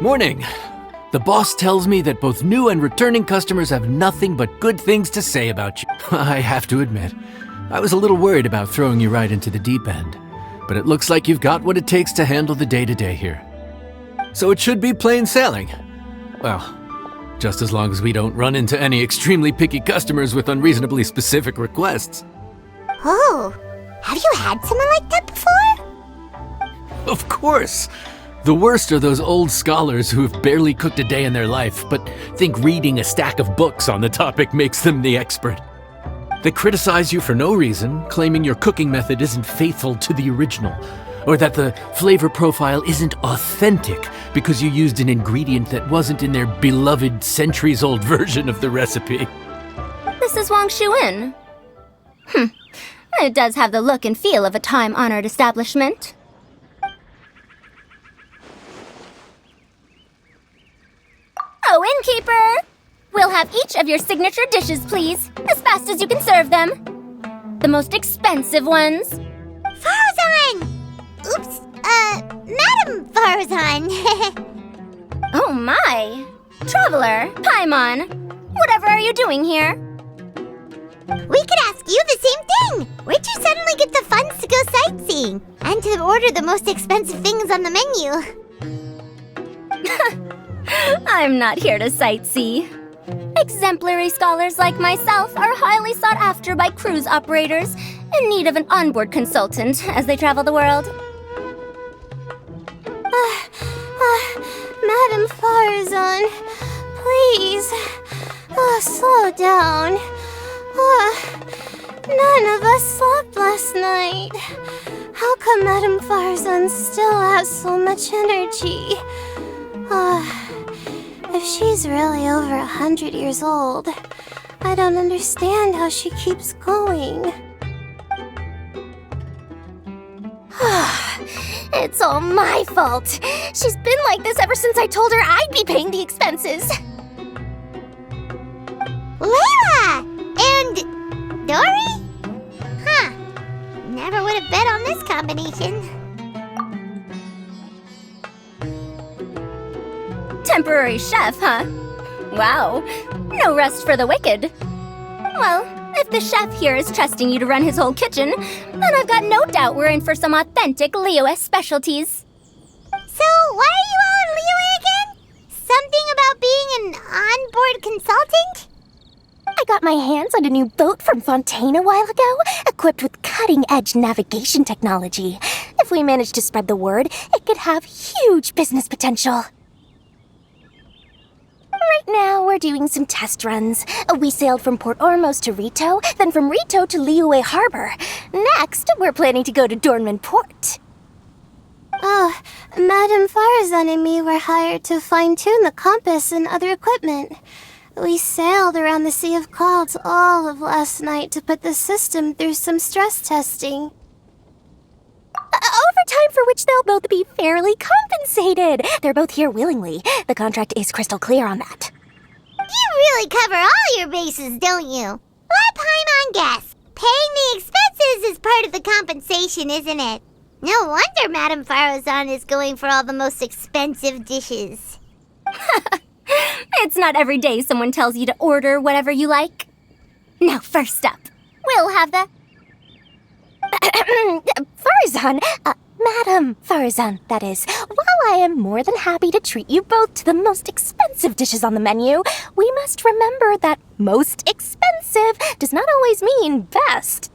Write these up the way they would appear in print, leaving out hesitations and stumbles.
Morning. The boss tells me that both new and returning customers have nothing but good things to say about you. I have to admit, I was a little worried about throwing you right into the deep end, but it looks like you've got what it takes to handle the day-to-day here. So it should be plain sailing. Well, just as long as we don't run into any extremely picky customers with unreasonably specific requests. Oh, have you had someone like that before? Of course! The worst are those old scholars who have barely cooked a day in their life, but think reading a stack of books on the topic makes them the expert. They criticize you for no reason, claiming your cooking method isn't faithful to the original, or that the flavor profile isn't authentic because you used an ingredient that wasn't in their beloved centuries-old version of the recipe. This is Wang Shuin. It does have the look and feel of a time-honored establishment. Oh, innkeeper! We'll have each of your signature dishes, please, as fast as you can serve them. The most expensive ones. Farzan! Oops, Madam Farzan. Oh my! Traveler, Paimon, whatever are you doing here? We could ask you the same thing! Where'd you suddenly get the funds to go sightseeing? And to order the most expensive things on the menu? I'm not here to sightsee. Exemplary scholars like myself are highly sought after by cruise operators in need of an onboard consultant as they travel the world. Madam Farzan, please, slow down. None of us slept last night. How come Madam Farzan still has so much energy? If she's really over 100 years old, I don't understand how she keeps going. It's all my fault. She's been like this ever since I told her I'd be paying the expenses. Layla! And Dory? Huh. Never would have bet on this combination. Temporary chef, huh? Wow, no rest for the wicked. Well, if the chef here is trusting you to run his whole kitchen, then I've got no doubt we're in for some authentic Liyue specialties. So, why are you all in Liyue again? Something about being an onboard consultant? I got my hands on a new boat from Fontaine a while ago, equipped with cutting-edge navigation technology. If we manage to spread the word, it could have huge business potential. Right now, we're doing some test runs. We sailed from Port Ormos to Rito, then from Rito to Liyue Harbor. Next, we're planning to go to Dornman Port. Oh, Madam Farzan and me were hired to fine-tune the compass and other equipment. We sailed around the Sea of Clouds all of last night to put the system through some stress testing. Overtime for which they'll both be fairly compensated. They're both here willingly. The contract is crystal clear on that. You really cover all your bases, don't you? Let Paimon guess. Paying the expenses is part of the compensation, isn't it? No wonder Madam Farzan is going for all the most expensive dishes. It's not every day someone tells you to order whatever you like. Now, first up, we'll have the... Farzan, Madam Farzan, that is. While I am more than happy to treat you both to the most expensive dishes on the menu, we must remember that most expensive does not always mean best.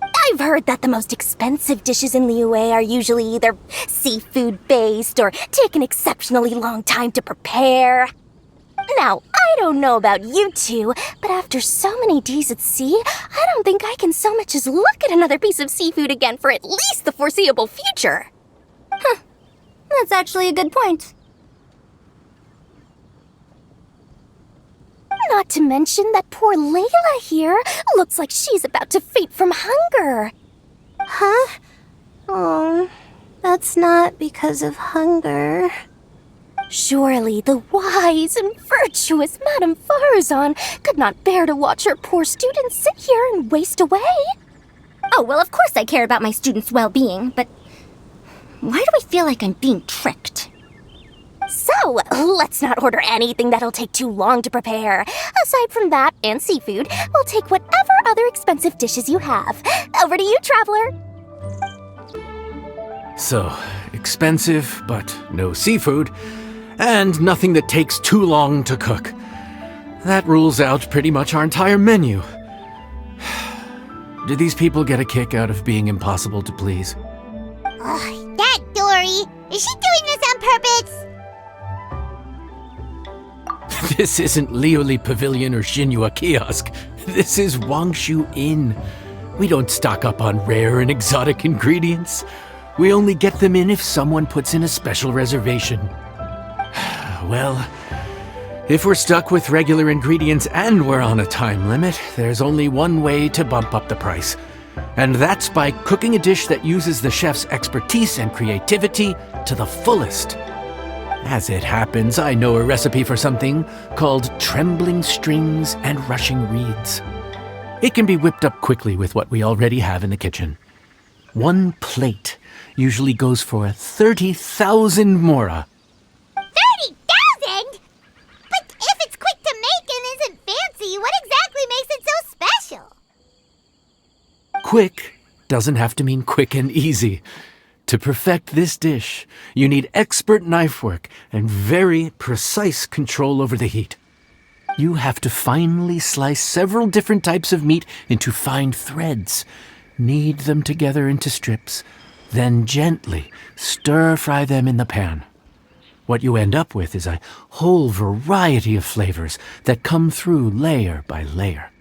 I've heard that the most expensive dishes in Liyue are usually either seafood-based or take an exceptionally long time to prepare. Now, I don't know about you two, but after so many days at sea, I don't think I can so much as look at another piece of seafood again for at least the foreseeable future. Huh. That's actually a good point. Not to mention that poor Layla here looks like she's about to faint from hunger. Huh? Oh, that's not because of hunger. Surely the wise and virtuous Madame Farzan could not bear to watch her poor students sit here and waste away. Oh, well, of course I care about my students' well-being, but why do I feel like I'm being tricked? So, Oh, let's not order anything that'll take too long to prepare. Aside from that and seafood, we'll take whatever other expensive dishes you have. Over to you, traveler. So, expensive, but no seafood, and nothing that takes too long to cook. That rules out pretty much our entire menu. Do these people get a kick out of being impossible to please? Ugh, that Dory! Is she doing this on purpose? This isn't Lioli Pavilion or Xinhua Kiosk. This is Wangshu Inn. We don't stock up on rare and exotic ingredients. We only get them in if someone puts in a special reservation. Well, if we're stuck with regular ingredients and we're on a time limit, there's only one way to bump up the price. And that's by cooking a dish that uses the chef's expertise and creativity to the fullest. As it happens, I know a recipe for something called trembling strings and rushing reeds. It can be whipped up quickly with what we already have in the kitchen. One plate usually goes for 30,000 mora. 30,000? But if it's quick to make and isn't fancy, what exactly makes it so special? Quick doesn't have to mean quick and easy. To perfect this dish, you need expert knife work and very precise control over the heat. You have to finely slice several different types of meat into fine threads, knead them together into strips, then gently stir-fry them in the pan. What you end up with is a whole variety of flavors that come through layer by layer.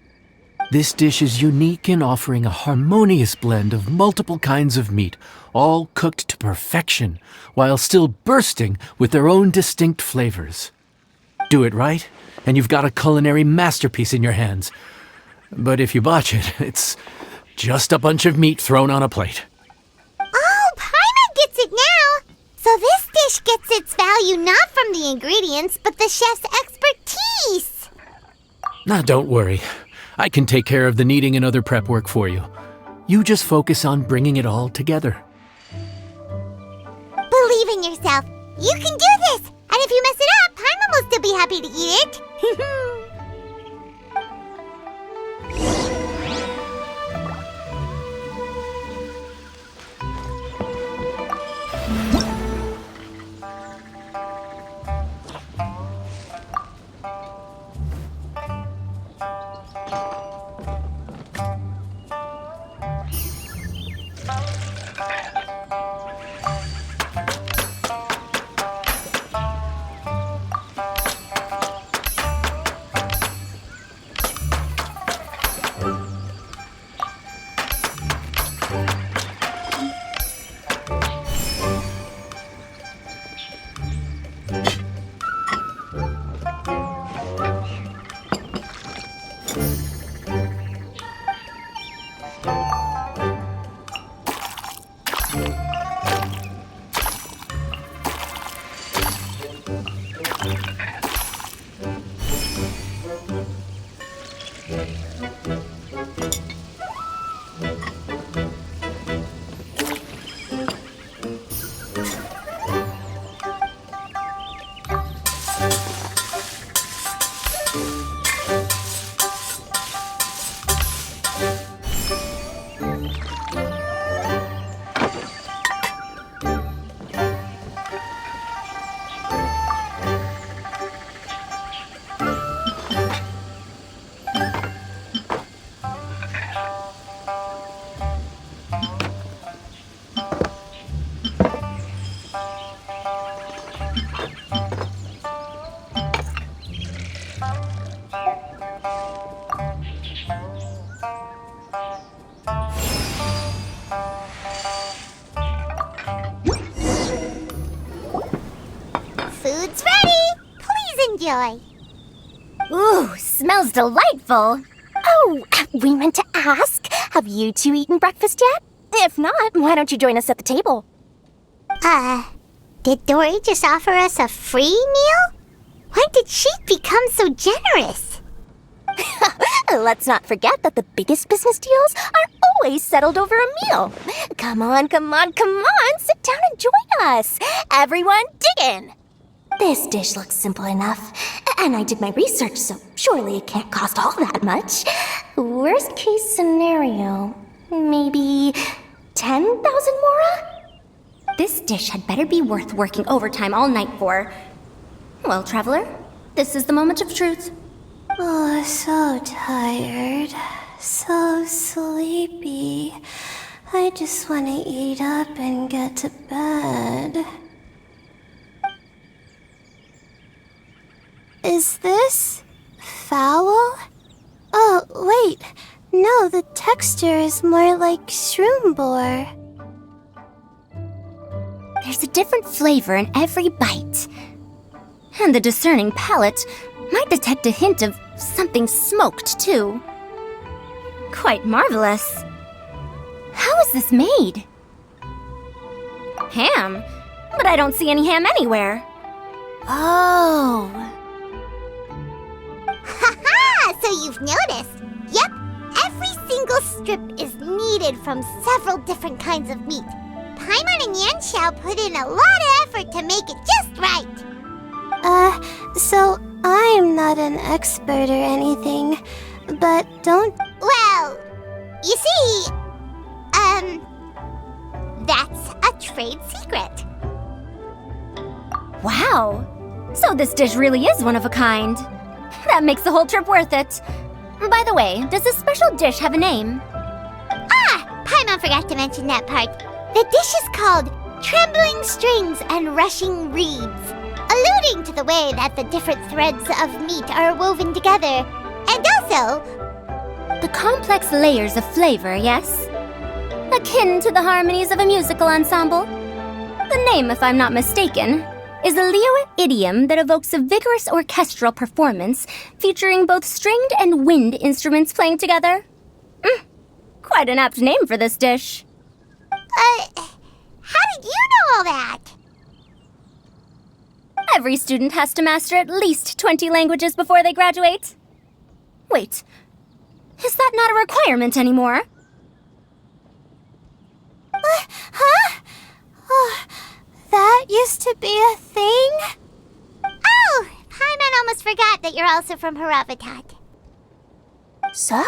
This dish is unique in offering a harmonious blend of multiple kinds of meat, all cooked to perfection, while still bursting with their own distinct flavors. Do it right, and you've got a culinary masterpiece in your hands. But if you botch it, it's just a bunch of meat thrown on a plate. Oh, Paimon gets it now! So this dish gets its value not from the ingredients, but the chef's expertise! Now, don't worry. I can take care of the kneading and other prep work for you. You just focus on bringing it all together. Believe in yourself. You can do this! And if you mess it up, Paimon will still be happy to eat it. Food's ready! Please enjoy! Ooh, smells delightful. Oh, we meant to ask, have you two eaten breakfast yet? If not, why don't you join us at the table? Did Dory just offer us a free meal? When did she become so generous? Let's not forget that the biggest business deals are always settled over a meal. Come on, sit down and join us. Everyone, dig in. This dish looks simple enough, and I did my research, so surely it can't cost all that much. Worst case scenario, maybe 10,000 mora? This dish had better be worth working overtime all night for. Well, traveler, this is the moment of truth. Oh, so tired. So sleepy. I just want to eat up and get to bed. Is this foul? Oh, wait. No, the texture is more like shroom boar. There's a different flavor in every bite. And the discerning palate might detect a hint of something smoked, too. Quite marvelous. How is this made? Ham? But I don't see any ham anywhere. Oh. Haha! So you've noticed? Yep, every single strip is kneaded from several different kinds of meat. Paimon and Yanxiao put in a lot of effort to make it just right. So I'm not an expert or anything, but don't... Well, you see, that's a trade secret. Wow. So this dish really is one of a kind. That makes the whole trip worth it. By the way, does this special dish have a name? Ah, Paimon forgot to mention that part. The dish is called Trembling Strings and Rushing Reeds, alluding to the way that the different threads of meat are woven together. And also, The complex layers of flavor, yes? Akin to the harmonies of a musical ensemble? The name, if I'm not mistaken, is a Liyue idiom that evokes a vigorous orchestral performance featuring both stringed and wind instruments playing together. Quite an apt name for this dish. how did you know all that? Every student has to master at least 20 languages before they graduate. Wait, is that not a requirement anymore? Huh? Oh, that used to be a thing? Oh, Paimon almost forgot that you're also from Haravatat. So,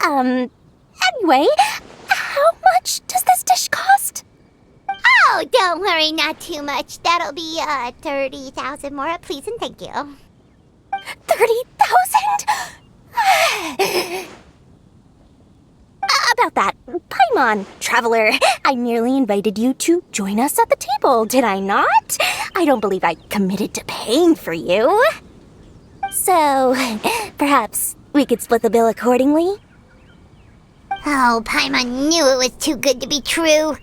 anyway, how much does this dish cost? Oh, don't worry, not too much. That'll be 30,000 mora, please and thank you. 30,000? About that, Paimon, traveler, I merely invited you to join us at the table, did I not? I don't believe I committed to paying for you. So, perhaps we could split the bill accordingly? Oh, Paimon knew it was too good to be true.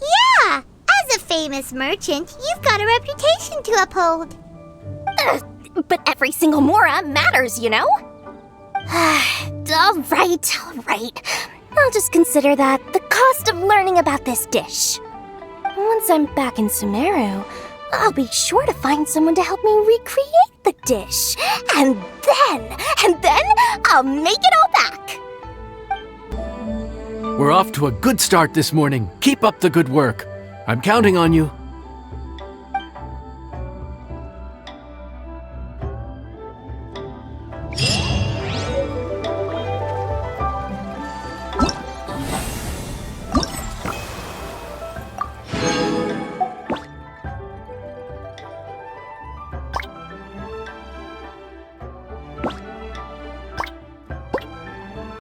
Yeah, as a famous merchant, you've got a reputation to uphold. But every single mora matters, you know? All right. I'll just consider that the cost of learning about this dish. Once I'm back in Sumeru, I'll be sure to find someone to help me recreate the dish. And then I'll make it all back. We're off to a good start this morning. Keep up the good work. I'm counting on you.